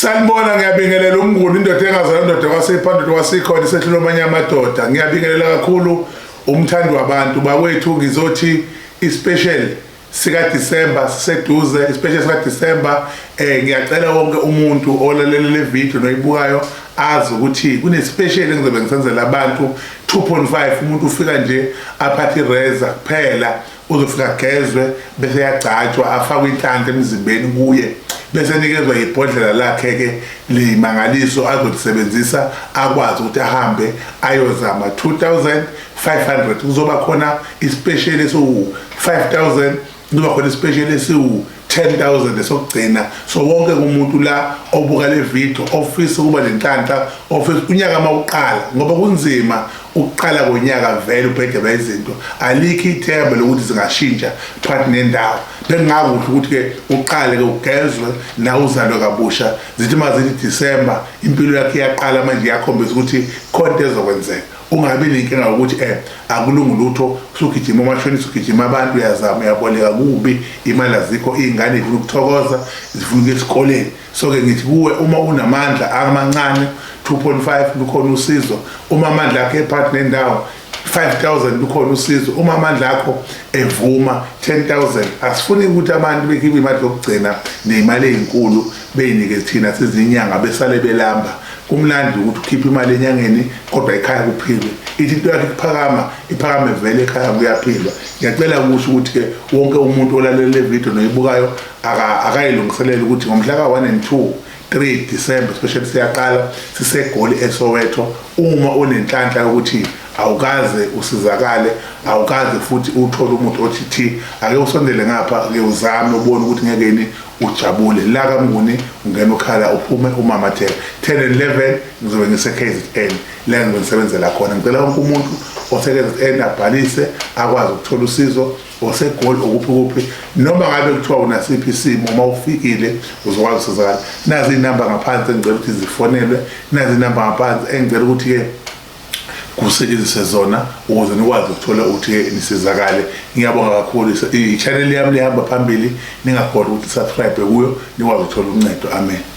Sanibona ngiyabingelela umnguni indoda engazalwa indoda kwasephanda kwasikhona isehlelo manye amadoda ngiyabingelela kakhulu umthandi wabantu bakwethu ngizothi ispecial sika December siseduze ispecial sika December ngiyacela wonke umuntu olalela le video noyibukayo azi ukuthi kune special engizobe ngisenzela abantu 2.5 umuntu ufika nje aphathe ireza kuphela uzofika gezwe bese yagcatshwa afakwe inhlanhla emzimbeni kuye bese nikezwe ibhodlela lakhe ke limangaliso azolisebenzisa akwazi ukuthi ahambe ayozama 2500 kuzoba khona ispecial esiwu 5000 kuzoba khona ispecial esiwu 10,000 esokugcina so wonke umuntu la obuka le video ofisa kuba nenhlanhla ofisa unyaka mawuqala ngoba kunzima ukuqala konyaka vele ubhedela izinto alikho ithemba lokuthi zingashintsha phakathi nendawo bengakuhle ukuthi ke uqale ke ugezwe na uzalwe kabusha zithi mazithi December impilo yakhe iyaqala manje yakhombisa ukuthi konke ezokwenzeka ungabi nenkinga ukuthi akulungu lutho usugijima amashonisa ugijima abantu uyazama uyaboleka kubi imali azikho izingane zifuna ukuthokoza zifuna ukuya esikoleni so ke ngithi kuwe uma unamandla amancane 2.5 lukhona usizo uma amandla akhe ephathi nendawo 5,000 lukhona usizo uma amandla akho evuma 10,000 asifuni ukuthi abantu bekhiphe imali yokugcina nemali ezinkulu beyinike thina sizinyanga besale belamba kumlandi ukuthi ukhiphe imali enyangeni kodwa ekhaya kuphilwe ithi into yakhe iphakame vele ekhaya kuyaphilwa ngiyacela ukusho ukuthi ke wonke umuntu olalela le video noyibukayo akayilungiselela ukuthi ngomhla ka1 and 2 3 December special siyaqala sisegoli eSoweto uma unenhlanhla ukuthi awukaze usizakale awukaze futhi uthole umuntu othi ake usondele ngapha ke uzame ubone ukuthi ngekeni ujabule la kaMnguni ungena ukhala uphume umamathela 10 and 11 ngizobe ngise-KZN la ngisebenzela khona ngicela wonke umuntu ose-KZN abhalise akwazi ukuthola usizo osegoli okuphi noma ngabe kuthiwa unasiphi isimo uma ufikile uzokwazi usizakala nazi inamba ngaphansi engicela ukuthi zifonelwe nazi inamba ngaphansi engicela ukuthi ke kusetshenziswe zona ukuze nikwazi ukuthola ukuthi nisizakale ngiyabonga kakhulu i-channel yami lihamba phambili ningakhohlwa ukuthi subscribe kuyo nikwazi ukuthola uncedo amen